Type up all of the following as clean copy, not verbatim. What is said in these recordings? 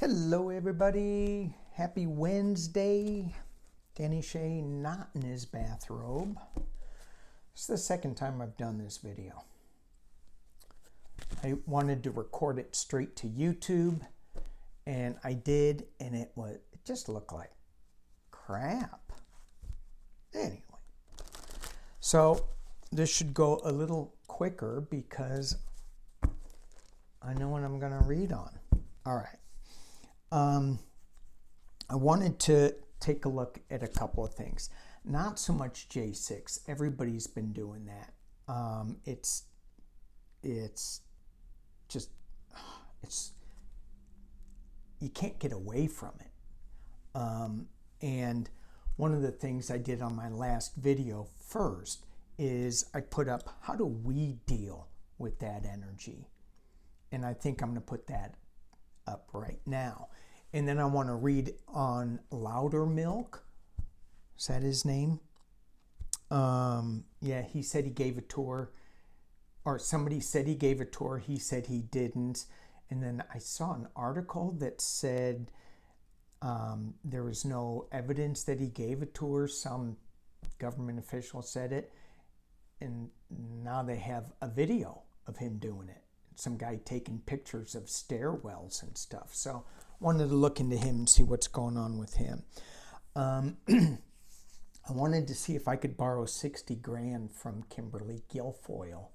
Hello everybody, happy Wednesday. Danny Shea not in his bathrobe. It's the second time I've done this video. I wanted to record it straight to YouTube and I did, and it just looked like crap. Anyway, so this should go a little quicker because I know what I'm going to read on. All right. I wanted to take a look at a couple of things. Not so much J6th. Everybody's been doing that. It's you can't get away from it. And one of the things I did on my last video first is I put up, how do we deal with that energy? And I think I'm going to put that up right now. And then I want to read on Loudermilk. Is that his name? Yeah, he said he gave a tour, or somebody said he gave a tour. He said he didn't. And then I saw an article that said there was no evidence that he gave a tour. Some government official said it. And now they have a video of him doing it. Some guy taking pictures of stairwells and stuff. So wanted to look into him and see what's going on with him. I wanted to see if I could borrow 60 grand from Kimberly Guilfoyle.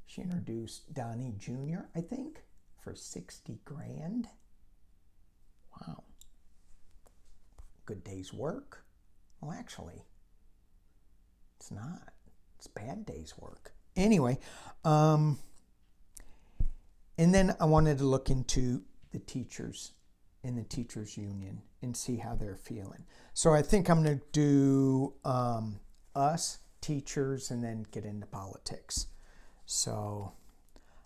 She introduced Donnie Jr., I think, for 60 grand. Wow. Good day's work. Well, actually, it's not. It's bad day's work. Anyway, and then I wanted to look into the teachers in the teachers union and see how they're feeling. So I think I'm going to do us, teachers, and then get into politics. So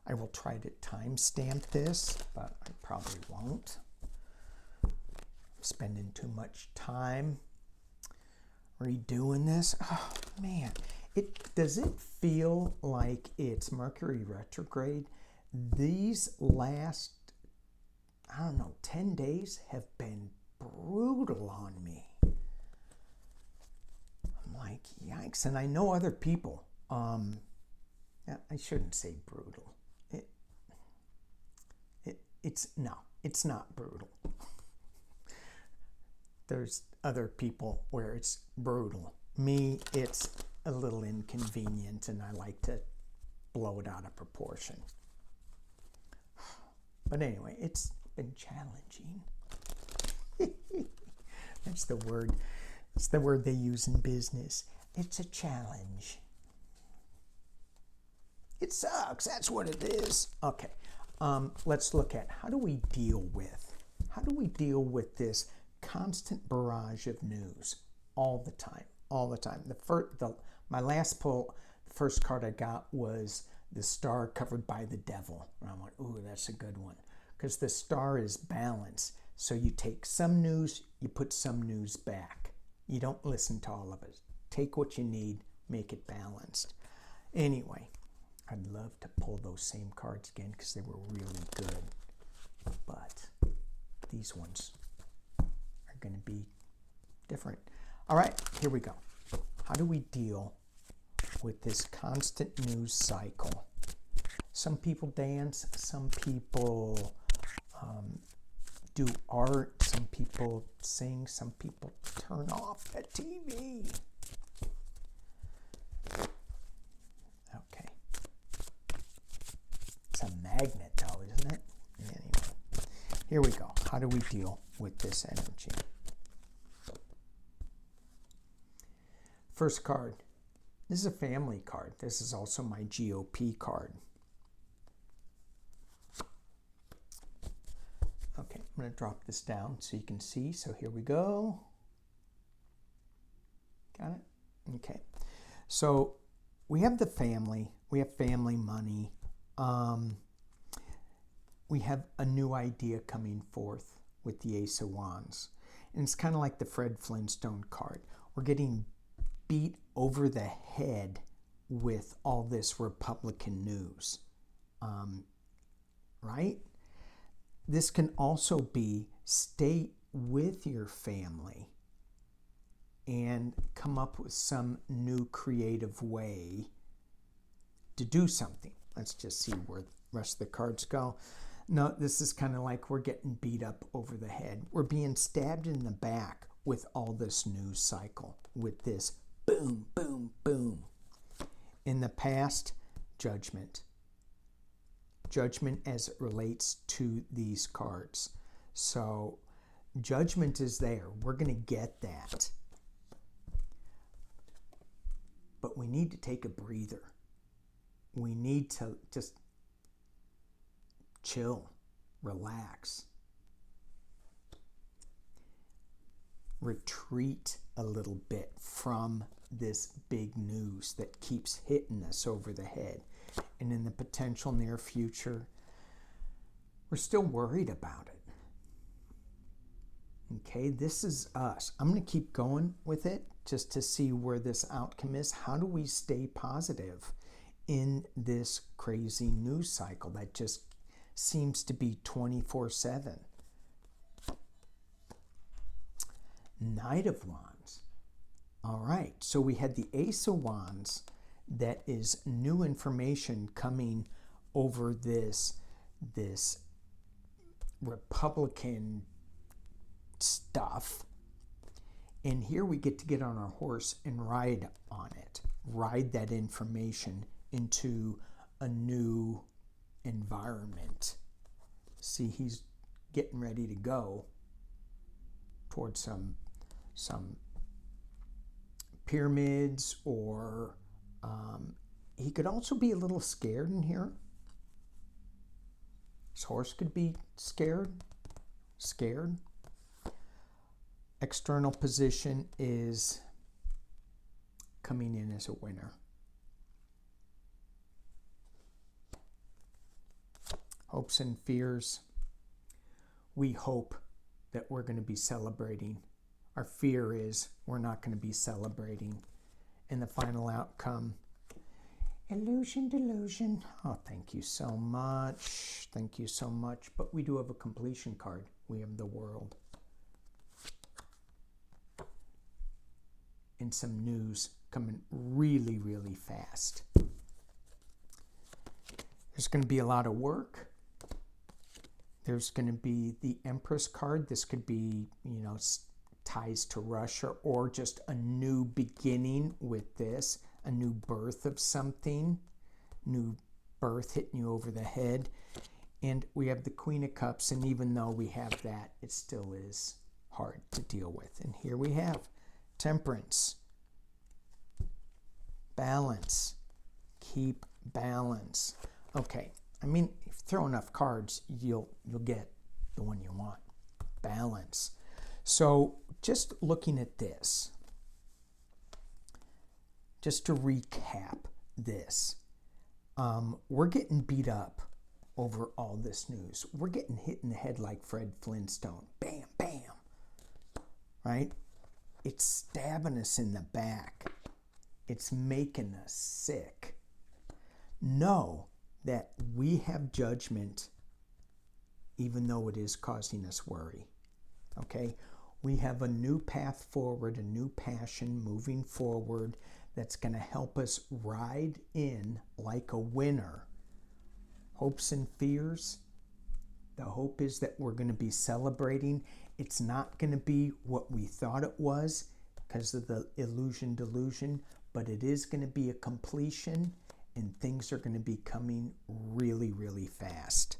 I will try to timestamp this, but I probably won't. I'm spending too much time redoing this. Oh, man. Does it feel like it's Mercury retrograde? These last, 10 days have been brutal on me. I'm like, yikes. And I know other people. I shouldn't say brutal. It's not brutal. There's other people where it's brutal. Me, it's a little inconvenient, and I like to blow it out of proportion. But anyway, it's been challenging. That's the word. It's the word they use in business. It's a challenge. It sucks. That's what it is. Okay. Let's look at how do we deal with this constant barrage of news all the time. My last pull, the first card I got was the star covered by the devil. And I went, ooh, that's a good one. Because the star is balance. So you take some news, you put some news back. You don't listen to all of it. Take what you need, make it balanced. Anyway, I'd love to pull those same cards again because they were really good. But these ones are going to be different. All right, here we go. How do we deal with this constant news cycle? Some people dance, some people do art, some people sing, some people turn off the TV. Okay. It's a magnet though, isn't it? Anyway, here we go. How do we deal with this energy? First card. This is a family card. This is also my GOP card. Okay, I'm going to drop this down so you can see. So here we go. Got it? Okay. So we have the family. We have family money. We have a new idea coming forth with the Ace of Wands. And it's kind of like the Fred Flintstone card. We're getting beat over the head with all this Republican news. right? This can also be stay with your family and come up with some new creative way to do something. Let's just see where the rest of the cards go. No, this is kind of like we're getting beat up over the head. We're being stabbed in the back with all this news cycle, with this boom, boom, boom. In the past, judgment. Judgment as it relates to these cards. So judgment is there. We're going to get that. But we need to take a breather. We need to just chill, relax, retreat a little bit from this big news that keeps hitting us over the head. And in the potential near future, we're still worried about it. Okay, this is us. I'm going to keep going with it just to see where this outcome is. How do we stay positive in this crazy news cycle that just seems to be 24/7? Knight of Wands. All right, so we had the Ace of Wands. That is new information coming over this Republican stuff. And here we get to get on our horse and ride on it. Ride that information into a new environment. See, he's getting ready to go towards some pyramids, or he could also be a little scared in here. His horse could be scared. External position is coming in as a winner. Hopes and fears. We hope that we're going to be celebrating. Our fear is we're not going to be celebrating. And the final outcome, illusion, delusion. Oh, thank you so much. Thank you so much. But we do have a completion card. We have the World. And some news coming really, really fast. There's going to be a lot of work. There's going to be the Empress card. This could be, ties to Russia, or just a new beginning with this, a new birth of something, new birth hitting you over the head. And we have the Queen of Cups, and even though we have that, it still is hard to deal with. And here we have Temperance, balance, keep balance. Okay, if you throw enough cards, you'll get the one you want, balance. So just looking at this, just to recap this, we're getting beat up over all this news. We're getting hit in the head like Fred Flintstone. Bam, bam. Right? It's stabbing us in the back. It's making us sick. Know that we have judgment even though it is causing us worry. Okay? We have a new path forward, a new passion moving forward that's going to help us ride in like a winner. Hopes and fears. The hope is that we're going to be celebrating. It's not going to be what we thought it was because of the illusion delusion, but it is going to be a completion, and things are going to be coming really, really fast.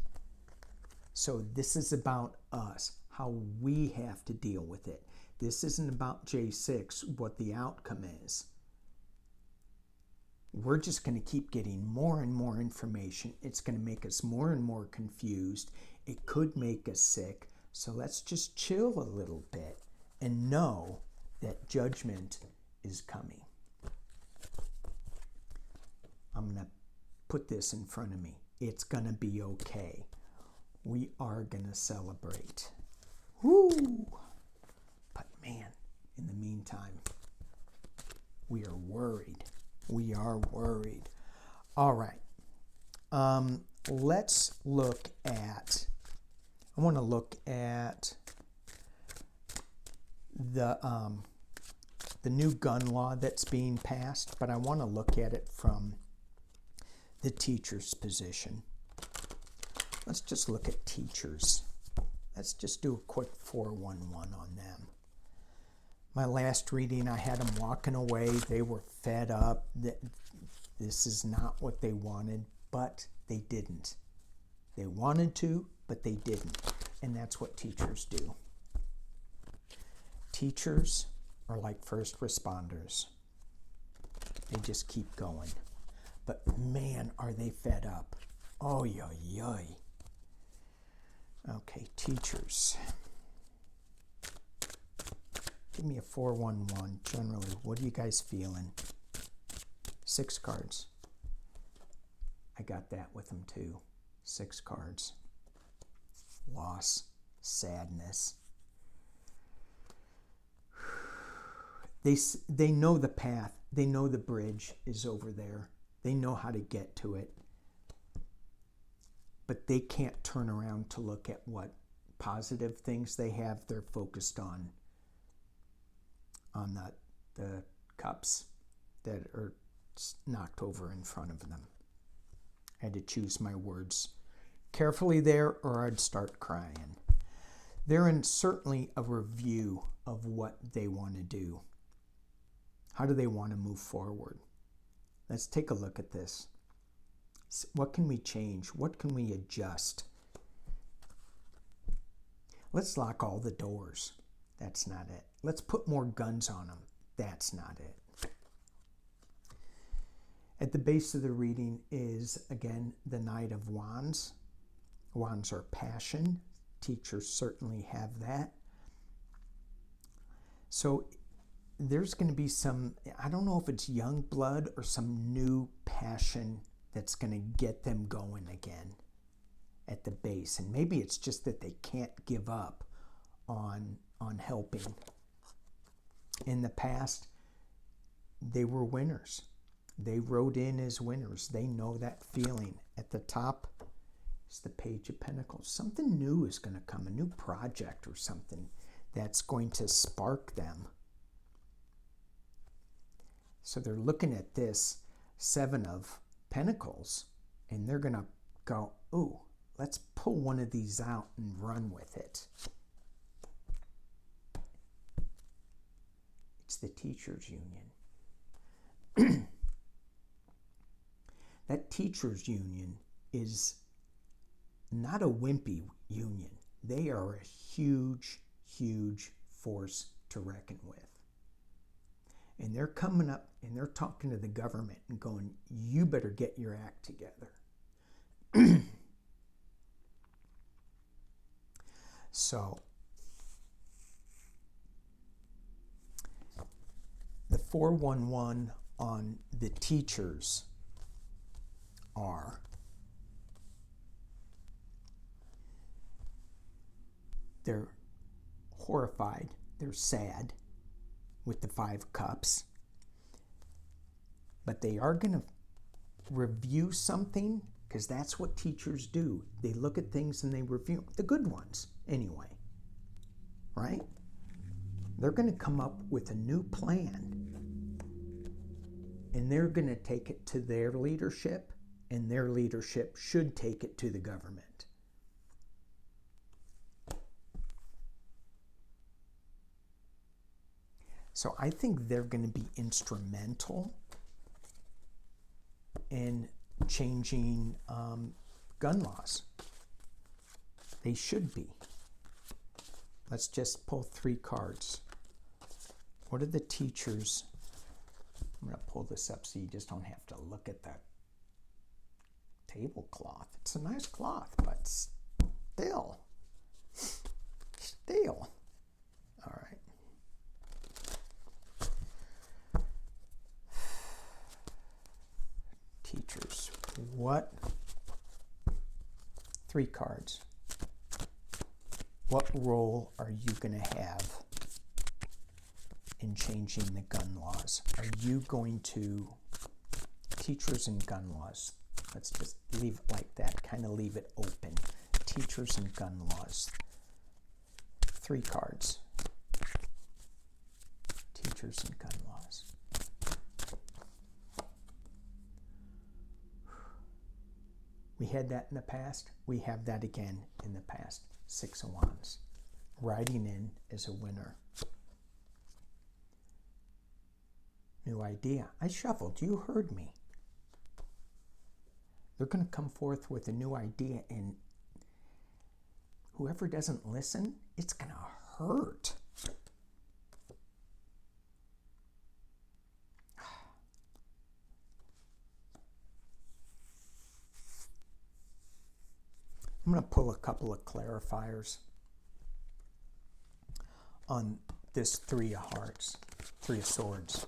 So this is about us, how we have to deal with it. This isn't about J6, what the outcome is. We're just going to keep getting more and more information. It's going to make us more and more confused. It could make us sick. So let's just chill a little bit and know that judgment is coming. I'm going to put this in front of me. It's going to be okay. We are going to celebrate. Woo! But man, in the meantime, we are worried. We are worried. All right. let's look at, I want to look at the new gun law that's being passed, but I want to look at it from the teacher's position. Let's just look at teachers. Let's just do a quick 411 on them. My last reading, I had them walking away. They were fed up. This is not what they wanted, but they didn't. They wanted to, but they didn't. And that's what teachers do. Teachers are like first responders. They just keep going. But man, are they fed up. Oh, yoy, yoy. Okay, teachers. Give me a 411. Generally, what are you guys feeling? 6 cards. I got that with them too. 6 cards. Loss, sadness. They know the path. They know the bridge is over there. They know how to get to it. But they can't turn around to look at what positive things they have. They're focused on the cups that are knocked over in front of them. I had to choose my words carefully there, or I'd start crying. They're in certainly a review of what they want to do. How do they want to move forward? Let's take a look at this. What can we change? What can we adjust? Let's lock all the doors. That's not it. Let's put more guns on them. That's not it. At the base of the reading is, again, the Knight of Wands. Wands are passion. Teachers certainly have that. So there's going to be some, I don't know if it's young blood or some new passion that's going to get them going again at the base. And maybe it's just that they can't give up on helping. In the past, they were winners. They rode in as winners. They know that feeling. At the top is the Page of Pentacles. Something new is going to come, a new project or something that's going to spark them. So they're looking at this 7 of Pentacles, and they're going to go, ooh, let's pull one of these out and run with it. It's the Teachers Union. That Teachers Union is not a wimpy union. They are a huge, huge force to reckon with. And they're coming up and they're talking to the government and going, you better get your act together. So, the 411 on the teachers are they're horrified, they're sad with the 5 cups, but they are going to review something, because that's what teachers do. They look at things and they review the good ones anyway, right? They're going to come up with a new plan, and they're going to take it to their leadership, and their leadership should take it to the government. So I think they're going to be instrumental in changing gun laws. They should be. Let's just pull 3 cards. What are the teachers? I'm going to pull this up so you just don't have to look at that tablecloth. It's a nice cloth, but still. All right. Teachers, what? 3 cards. What role are you going to have in changing the gun laws? Are you going to, teachers and gun laws, Let's just leave it like that, kind of leave it open. Teachers and gun laws. 3 cards. Teachers and gun laws. We had that in the past. We have that again in the past. 6 of Wands. Riding in as a winner. New idea. I shuffled. You heard me. They're going to come forth with a new idea, and whoever doesn't listen, it's going to hurt. I'm going to pull a couple of clarifiers on this 3 of Hearts, 3 of Swords.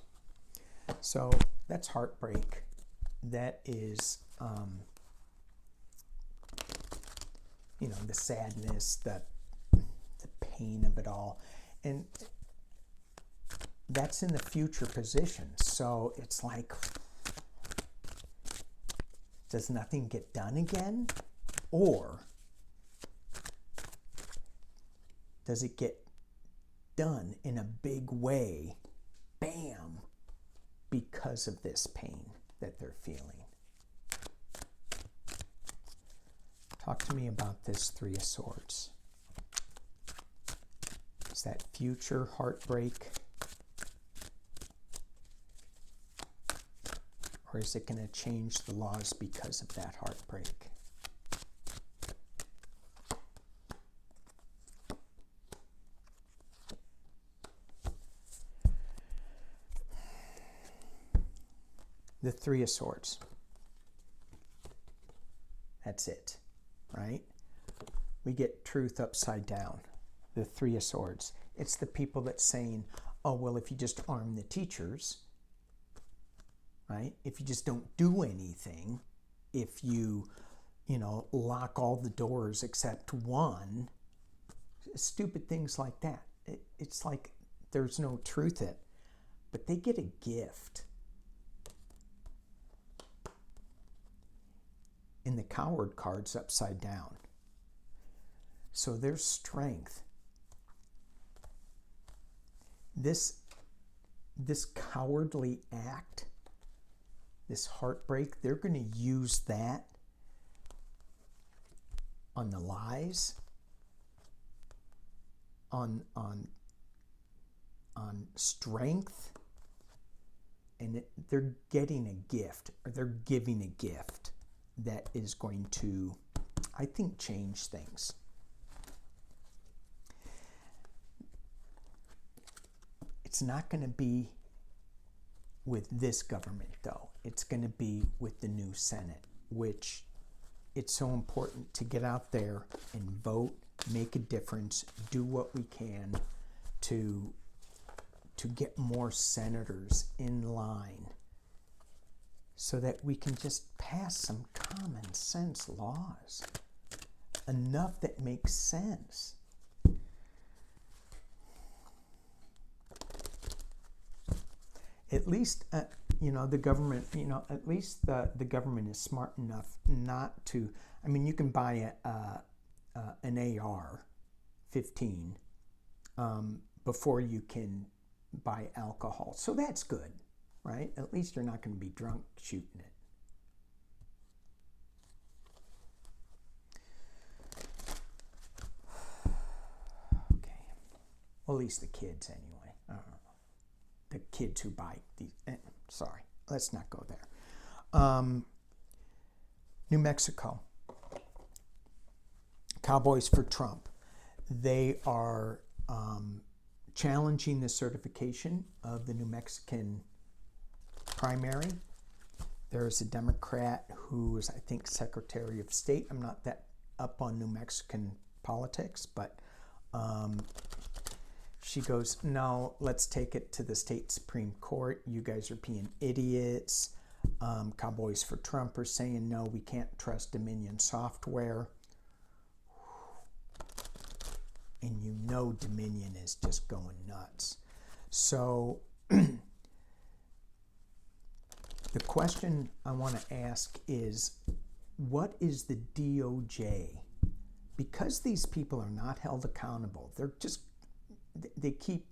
So that's heartbreak. That is, you know, the sadness, the pain of it all. And that's in the future position. So it's like, does nothing get done again? Or does it get done in a big way, bam, because of this pain that they're feeling? Talk to me about this 3 of Swords. Is that future heartbreak? Or is it going to change the laws because of that heartbreak? The 3 of Swords. That's it, right? We get truth upside down. The 3 of Swords. It's the people that's saying, oh, well, if you just arm the teachers, right? If you just don't do anything, if you lock all the doors except one, stupid things like that. It's like there's no truth in it. But they get a gift. In the Coward card's upside down. So there's strength. This cowardly act, this heartbreak, they're going to use that on the lies, on strength, and they're getting a gift, or they're giving a gift that is going to, I think, change things. It's not going to be with this government, though. It's going to be with the new Senate, which it's so important to get out there and vote, make a difference, do what we can to get more senators in line, so that we can just pass some common sense laws. Enough that makes sense. At least, the government, at least the government is smart enough not to, you can buy an AR-15 before you can buy alcohol. So that's good. Right? At least you're not going to be drunk shooting it. Okay. Well, at least the kids, anyway. I don't know. The kids who buy these. Sorry. Let's not go there. New Mexico. Cowboys for Trump. They are challenging the certification of the New Mexican primary. There's a Democrat who is, I think, Secretary of State. I'm not that up on New Mexican politics, but she goes, no, let's take it to the state Supreme Court. You guys are being idiots. Cowboys for Trump are saying, no, we can't trust Dominion software. And Dominion is just going nuts. So the question I want to ask is, what is the DOJ? Because these people are not held accountable, they keep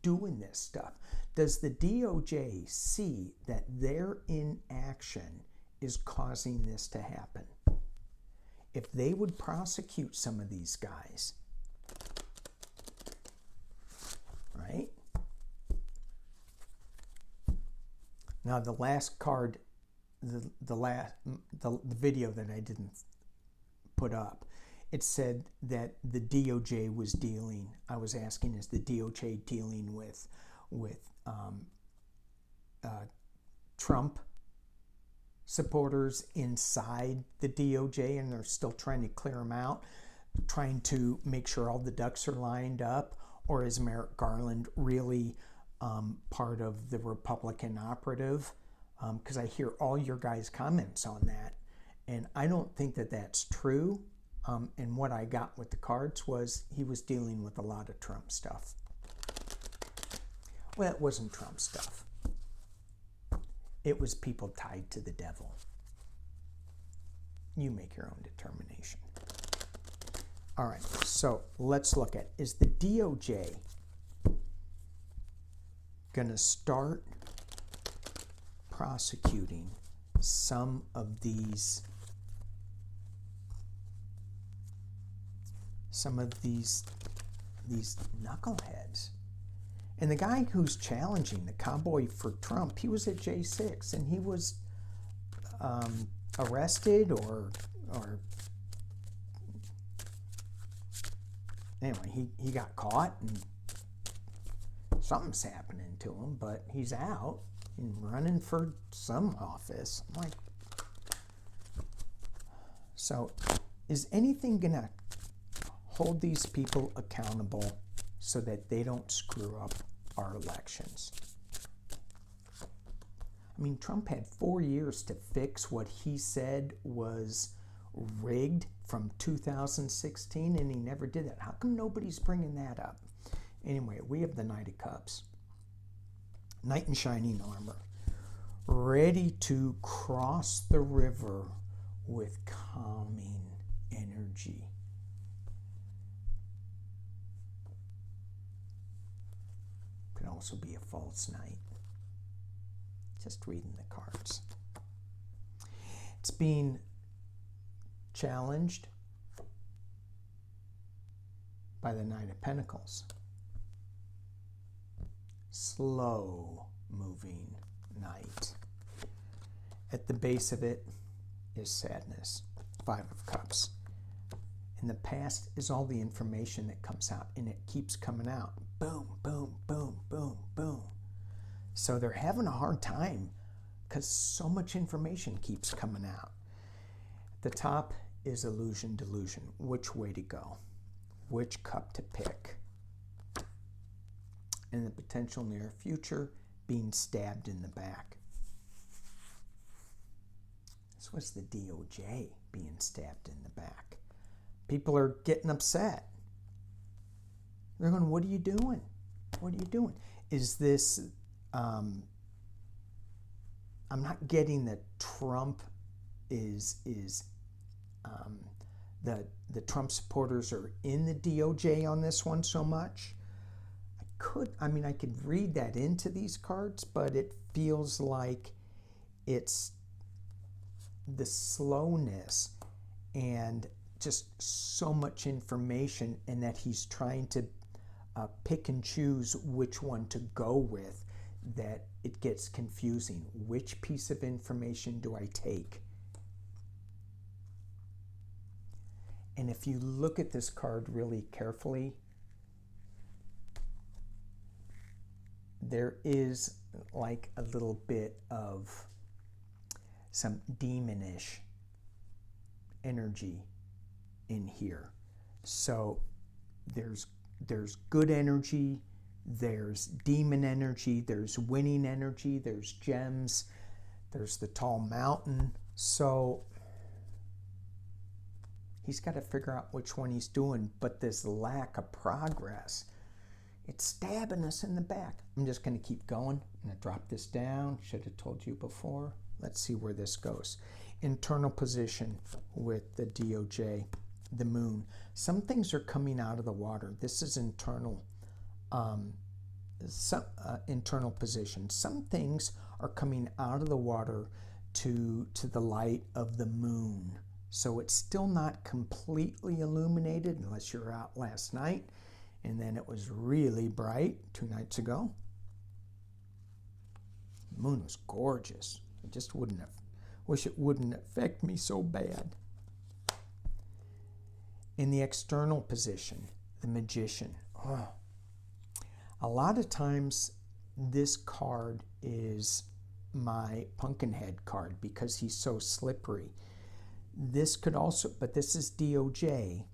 doing this stuff. Does the DOJ see that their inaction is causing this to happen? If they would prosecute some of these guys, right? Now the last card, the video that I didn't put up, it said that the DOJ was dealing. I was asking, is the DOJ dealing with Trump supporters inside the DOJ, and they're still trying to clear them out, trying to make sure all the ducks are lined up? Or is Merrick Garland really part of the Republican operative? Because I hear all your guys' comments on that, and I don't think that that's true. And what I got with the cards was he was dealing with a lot of Trump stuff. Well, it wasn't Trump stuff. It was people tied to the devil. You make your own determination. All right, so let's look at, is the DOJ going to start prosecuting some of these knuckleheads? And the guy who's challenging, the cowboy for Trump, he was at J6th, and he was arrested or anyway, he got caught, and something's happening to him, but he's out and running for some office. I'm like, so is anything going to hold these people accountable so that they don't screw up our elections? I mean, Trump had 4 years to fix what he said was rigged from 2016, and he never did that. How come nobody's bringing that up? Anyway, we have the Knight of Cups. Knight in shining armor, ready to cross the river with calming energy. Could also be a false knight. Just reading the cards. It's being challenged by the Knight of Pentacles. Slow moving knight. At the base of it is sadness. 5 of Cups. In the past is all the information that comes out, and it keeps coming out. Boom, boom, boom, boom, boom. So they're having a hard time because so much information keeps coming out. At the top is illusion, delusion. Which way to go? Which cup to pick? In the potential near future, being stabbed in the back. This was the DOJ being stabbed in the back. People are getting upset. They're going, what are you doing? What are you doing? Is this, I'm not getting that Trump is the Trump supporters are in the DOJ on this one so much. I could read that into these cards, but it feels like it's the slowness and just so much information, and that he's trying to pick and choose which one to go with, that it gets confusing. Which piece of information do I take? And if you look at this card really carefully, there is like a little bit of some demonish energy in here. So there's good energy, there's demon energy, there's winning energy, there's gems, there's the tall mountain. So he's got to figure out which one he's doing, but this lack of progress, it's stabbing us in the back. I'm just going to keep going. I'm going to drop this down. Should have told you before. Let's see where this goes. internal position with the DOJ, the moon. Some things are coming out of the water. This is internal, internal position. Some things are coming out of the water to the light of the moon. So it's still not completely illuminated unless you're out last night, and then it was really bright 2 nights ago. The moon was gorgeous. I just wish it wouldn't affect me so bad. In the external position, the Magician. Oh. A lot of times this card is my Pumpkinhead card because he's so slippery. This could also, but this is DOJ.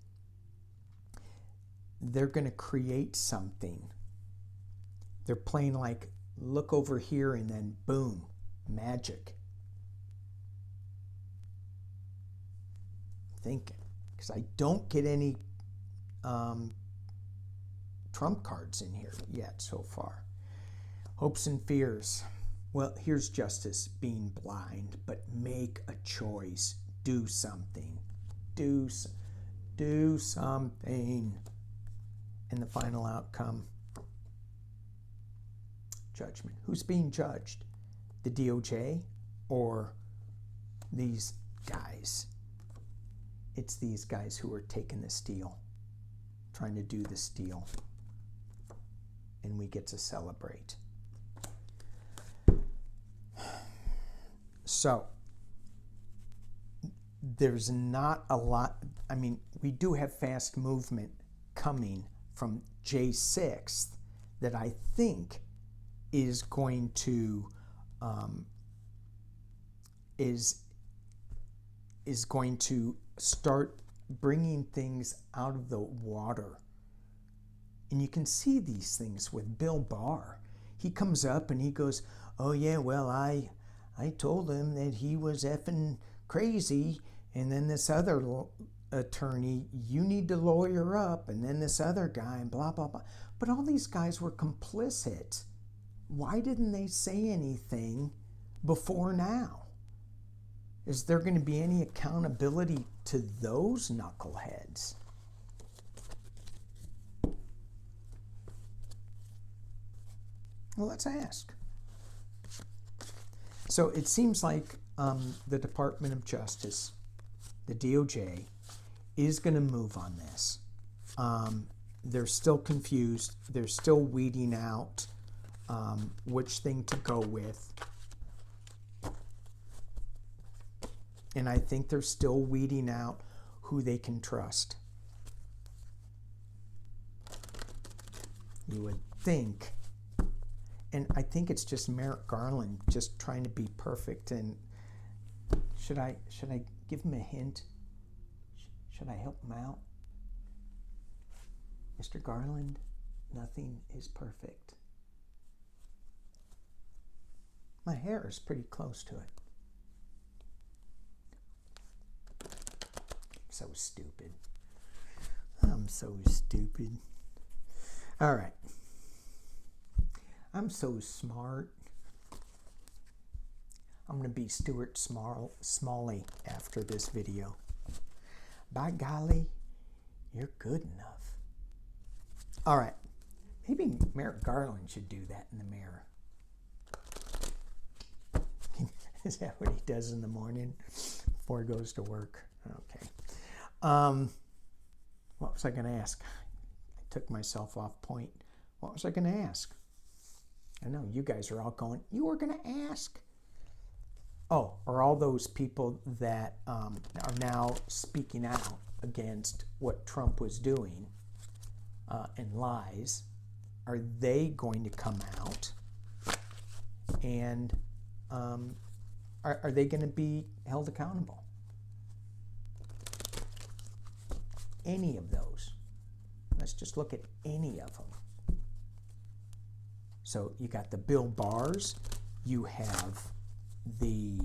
They're going to create something. They're playing like, look over here and then boom, magic. Thinking, because I don't get any trump cards in here yet so far. Hopes and fears. Well, here's Justice being blind, but make a choice. Do something. Do something. And the final outcome, Judgment. Who's being judged? The DOJ or these guys? It's these guys who are taking the steal, trying to do the steal, and we get to celebrate. So, there's not a lot, I mean, we do have fast movement coming from J6th that I think is going to, is going to start bringing things out of the water. And you can see these things with Bill Barr. He comes up and he goes, oh yeah, well, I told him that he was effing crazy, and then this other attorney, you need to lawyer up, and then this other guy, and blah, blah, blah. But all these guys were complicit. Why didn't they say anything before now? Is there going to be any accountability to those knuckleheads? Well, let's ask. So it seems like the Department of Justice, the DOJ, is going to move on this. They're still confused. They're still weeding out which thing to go with. And I think they're still weeding out who they can trust. You would think. And I think it's just Merrick Garland just trying to be perfect. And should I give him a hint? Should I help him out? Mr. Garland, nothing is perfect. My hair is pretty close to it. So stupid. I'm so stupid. All right. I'm so smart. I'm going to be Stuart Smalley after this video. By golly, you're good enough. All right. Maybe Merrick Garland should do that in the mirror. Is that what he does in the morning before he goes to work? Okay. What was I going to ask? I took myself off point. What was I going to ask? I know you guys are all going, you were going to ask? Oh, are all those people that are now speaking out against what Trump was doing and lies, are they going to come out? And are they going to be held accountable? Any of those. Let's just look at any of them. So you got the Bill Barrs, you have the,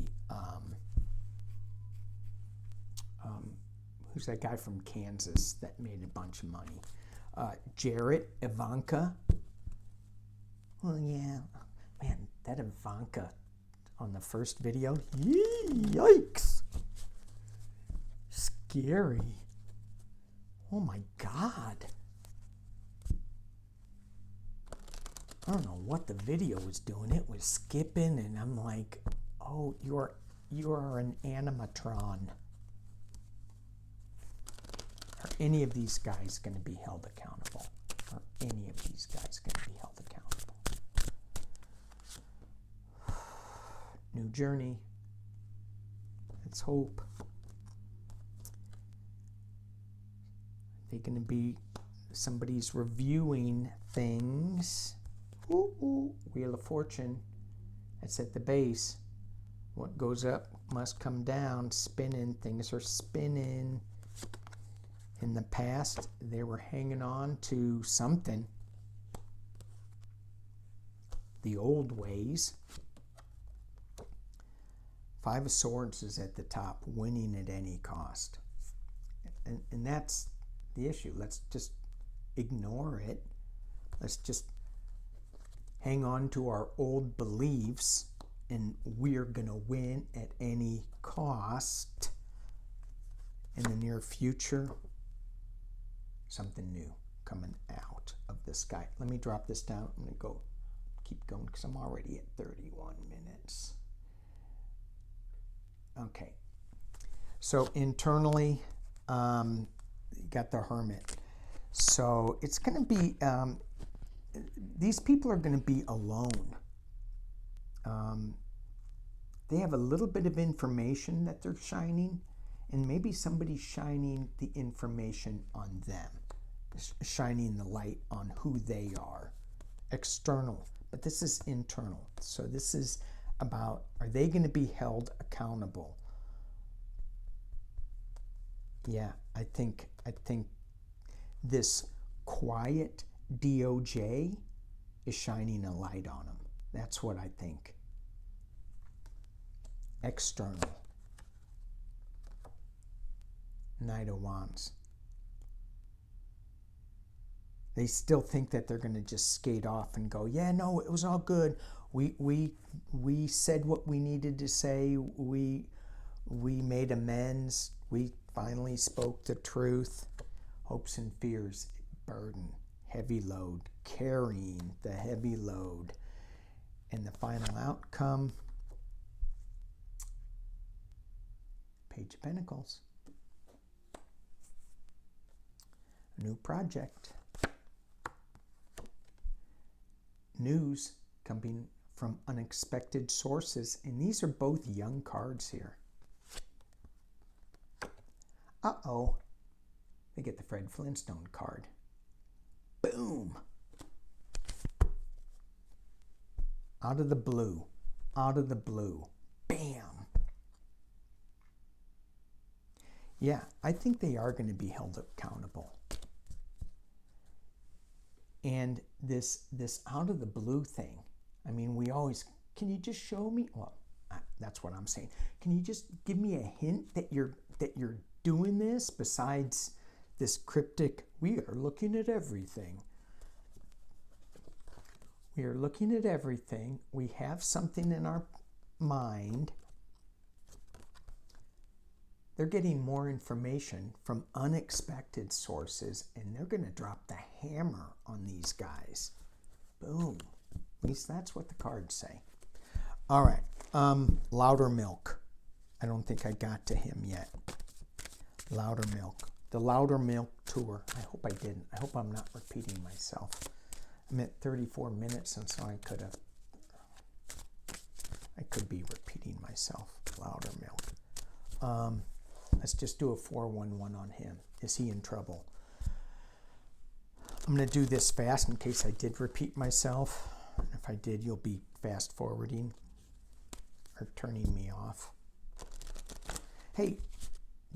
who's that guy from Kansas that made a bunch of money? Jarrett, Ivanka. Well, yeah, man, that Ivanka on the first video, yikes. scary. Oh my God. I don't know what the video was doing. It was skipping, and I'm like, oh, you are an animatron. Are any of these guys going to be held accountable? Are any of these guys going to be held accountable? New journey. Let's hope. They're going to be, somebody's reviewing things. Ooh, ooh, Wheel of Fortune. That's at the base. What goes up must come down. Spinning. Things are spinning. In the past, they were hanging on to something. The old ways. Five of Swords is at the top, winning at any cost. And that's the issue. Let's just ignore it. Let's just hang on to our old beliefs, and we're going to win at any cost. In the near future, something new coming out of the sky. Let me drop this down. I'm going to keep going because I'm already at 31 minutes. Okay. So internally, you got the Hermit. So it's going to be, these people are going to be alone. They have a little bit of information that they're shining, and maybe somebody's shining the information on them, shining the light on who they are. External, but this is internal. So this is about, are they going to be held accountable? Yeah, I think this quiet DOJ is shining a light on them. That's what I think. External. Knight of Wands. They still think that they're going to just skate off and go, yeah, no, it was all good. We said what we needed to say. We made amends. We finally spoke the truth. Hopes and fears, burden, heavy load, carrying the heavy load. And the final outcome, Page of Pentacles. A new project. News coming from unexpected sources. And these are both young cards here. Uh-oh. They get the Fred Flintstone card. Boom. Out of the blue. Out of the blue. Bam. Yeah, I think they are going to be held accountable. And this out of the blue thing, I mean, we always, can you just show me? Well, that's what I'm saying. Can you just give me a hint that you're doing this besides this cryptic, we are looking at everything. We are looking at everything. We have something in our mind. They're getting more information from unexpected sources, and they're going to drop the hammer on these guys. Boom. At least that's what the cards say. All right. Loudermilk. I don't think I got to him yet. Loudermilk. The Loudermilk tour. I hope I didn't. I hope I'm not repeating myself. I'm at 34 minutes, and so I could be repeating myself. Loudermilk. Let's just do a 411 on him. Is he in trouble? I'm going to do this fast in case I did repeat myself. If I did, you'll be fast forwarding or turning me off. Hey,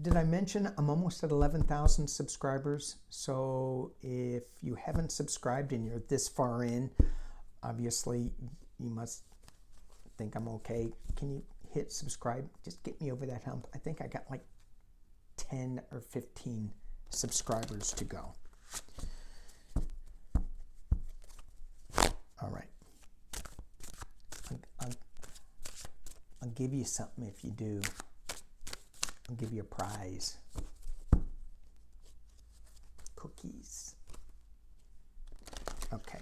did I mention I'm almost at 11,000 subscribers? So if you haven't subscribed and you're this far in, obviously you must think I'm okay. Can you hit subscribe? Just get me over that hump. I think I got like 10 or 15 subscribers to go. All right. I'll give you something if you do. I'll give you a prize. cookies. Okay,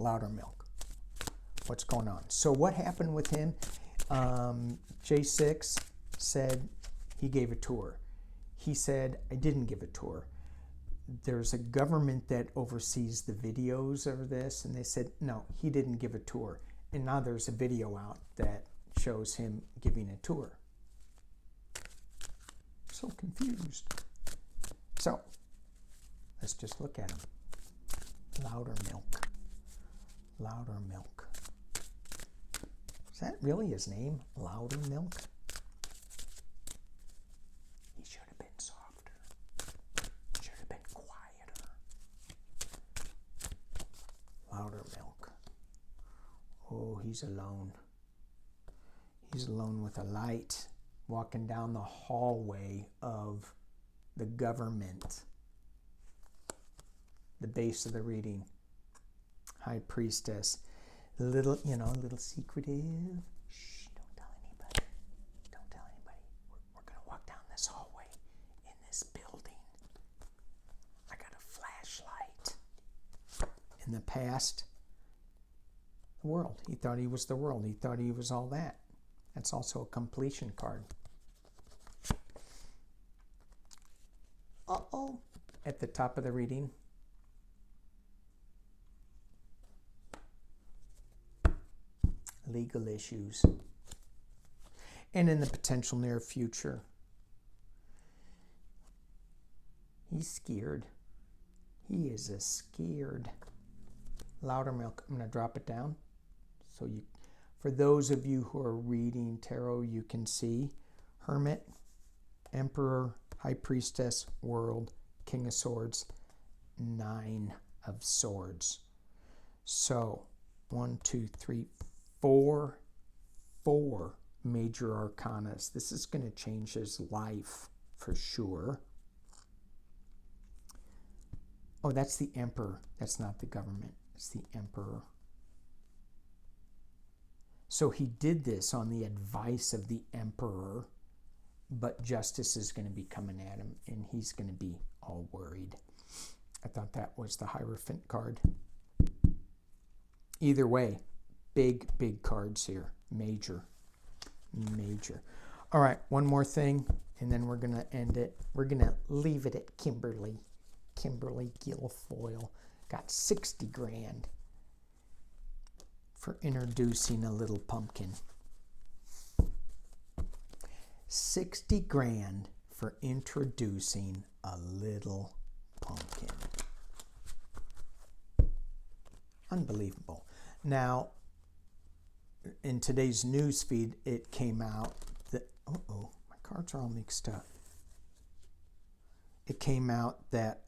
Loudermilk. What's going on? So what happened with him? J6th said he gave a tour. He said, I didn't give a tour. There's a government that oversees the videos of this, and they said, no, he didn't give a tour. And now there's a video out that shows him giving a tour. So confused. So, let's just look at him. Loudermilk. Loudermilk. Is that really his name? Loudermilk? He should have been softer. Should have been quieter. Loudermilk. Oh, he's alone. He's alone with a light, walking down the hallway of the government. The base of the reading. High Priestess. Little secretive. Shh, don't tell anybody. Don't tell anybody. We're going to walk down this hallway in this building. I got a flashlight. In the past, the world. He thought he was the world. He thought he was all that. That's also a completion card. Uh-oh. At the top of the reading. Legal issues. And in the potential near future. He's scared. He is a scared. Loudermilk. I'm going to drop it down. So you, for those of you who are reading tarot, you can see Hermit, Emperor, High Priestess, World, King of Swords, 9 of Swords. So 1, 2, 3, 4 major arcanas. This is going to change his life for sure. Oh, that's the Emperor. That's not the government. It's the Emperor. So he did this on the advice of the Emperor, but justice is going to be coming at him, and he's going to be all worried. I thought that was the Hierophant card. Either way, big cards here. Major. All right, one more thing, and then we're going to end it. We're going to leave it at Kimberly Guilfoyle. Got 60 grand for introducing a little pumpkin. 60 grand for introducing a little pumpkin. Unbelievable. Now, in today's news feed, it came out that, uh-oh, my cards are all mixed up. It came out that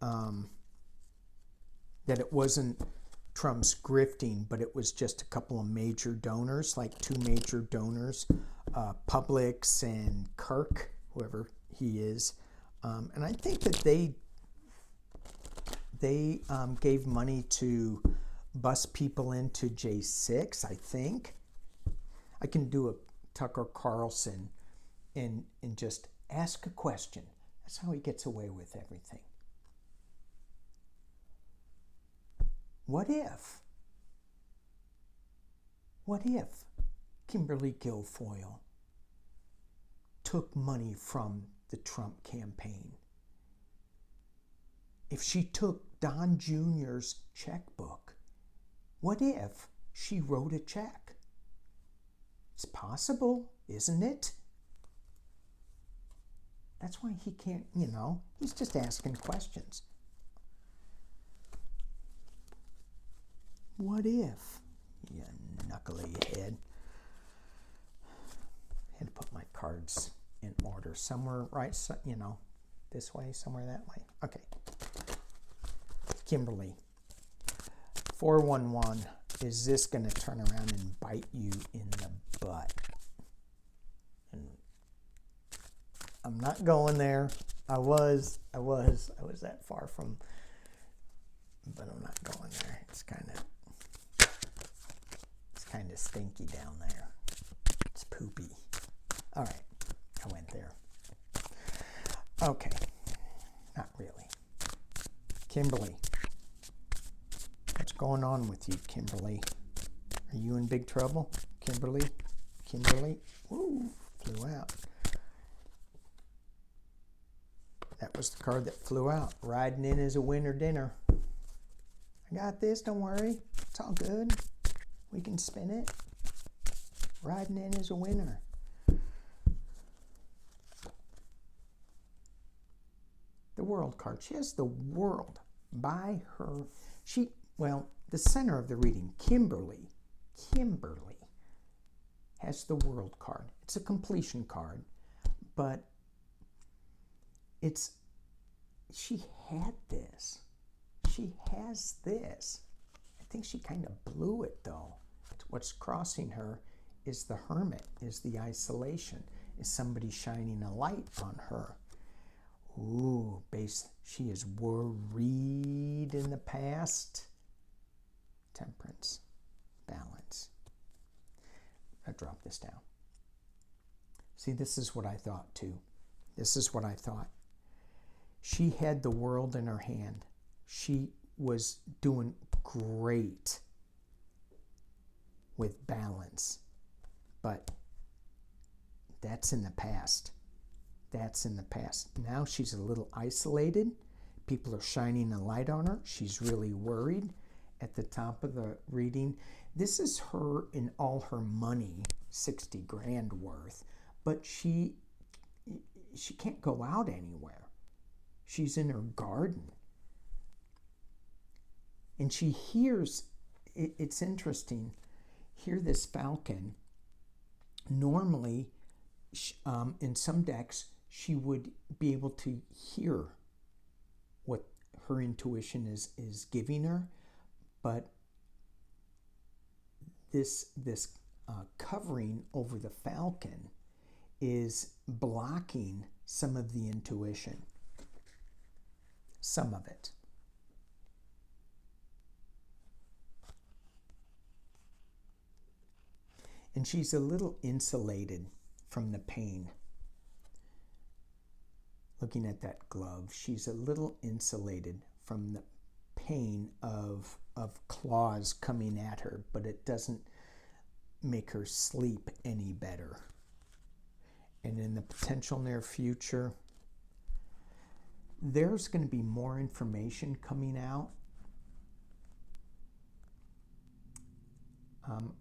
that it wasn't Trump's grifting, but it was just a couple of major donors, like 2 major donors, Publix and Kirk, whoever he is. And I think that they gave money to bus people into J6th, I think. I can do a Tucker Carlson and just ask a question. That's how he gets away with everything. What if Kimberly Guilfoyle took money from the Trump campaign? If she took Don Jr.'s checkbook, what if she wrote a check? It's possible, isn't it? That's why he can't, he's just asking questions. What if? You knuckly head. Had to put my cards in order somewhere, right? So, this way, somewhere that way. Okay. Kimberly. 411. Is this going to turn around and bite you in the butt? And I'm not going there. I was that far from, but I'm not going there. It's kind of stinky down there. It's poopy. All right, I went there. Okay, not really. Kimberly. What's going on with you, Kimberly? Are you in big trouble? Kimberly? Kimberly? Woo, flew out. That was the card that flew out. Riding in is a winner dinner. I got this, don't worry. It's all good. We can spin it. Riding in is a winner. The World card. She has the world by her. The center of the reading, Kimberly has the world card. It's a completion card, but she had this. She has this. I think she kind of blew it though. What's crossing her is the hermit, is the isolation, is somebody shining a light on her. Ooh, she is worried in the past. Temperance, balance. I drop this down. See, this is what I thought too. This is what I thought. She had the world in her hand. She was doing great with balance. But that's in the past. That's in the past. Now she's a little isolated. People are shining a light on her. She's really worried. At the top of the reading, this is her in all her money, 60 grand worth, but she can't go out anywhere. She's in her garden. And she hears, it's interesting, hear this falcon. Normally, in some decks, she would be able to hear what her intuition is giving her, but this covering over the falcon is blocking some of the intuition, some of it. And she's a little insulated from the pain. Looking at that glove, she's a little insulated from the pain of claws coming at her, but it doesn't make her sleep any better. And in the potential near future, there's going to be more information coming out.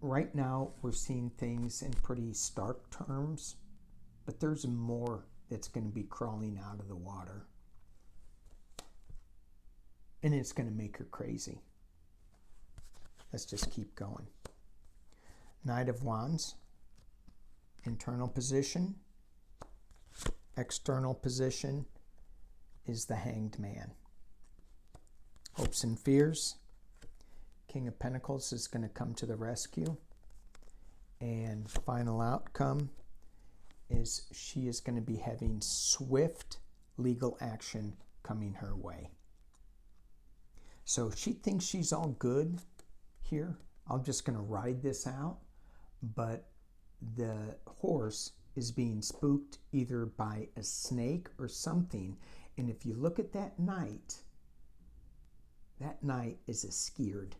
Right now, we're seeing things in pretty stark terms, but there's more that's going to be crawling out of the water. And it's going to make her crazy. Let's just keep going. Knight of Wands, internal position. External position is the Hanged Man. Hopes and fears. King of Pentacles is going to come to the rescue. And final outcome is she is going to be having swift legal action coming her way. So she thinks she's all good here. I'm just going to ride this out. But the horse is being spooked either by a snake or something. And if you look at that knight is a scared.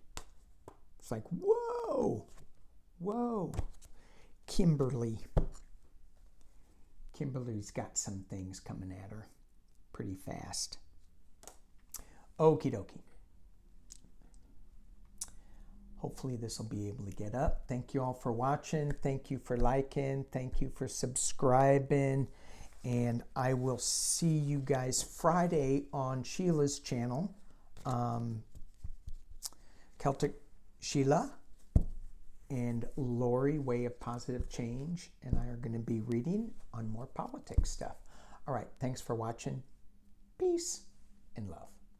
It's like, whoa, whoa. Kimberly's got some things coming at her pretty fast. Okie dokie. Hopefully this will be able to get up. Thank you all for watching. Thank you for liking. Thank you for subscribing. And I will see you guys Friday on Sheila's channel. Celtic Sheila and Lori, Way of Positive Change. And I are going to be reading on more politics stuff. All right. Thanks for watching. Peace and love.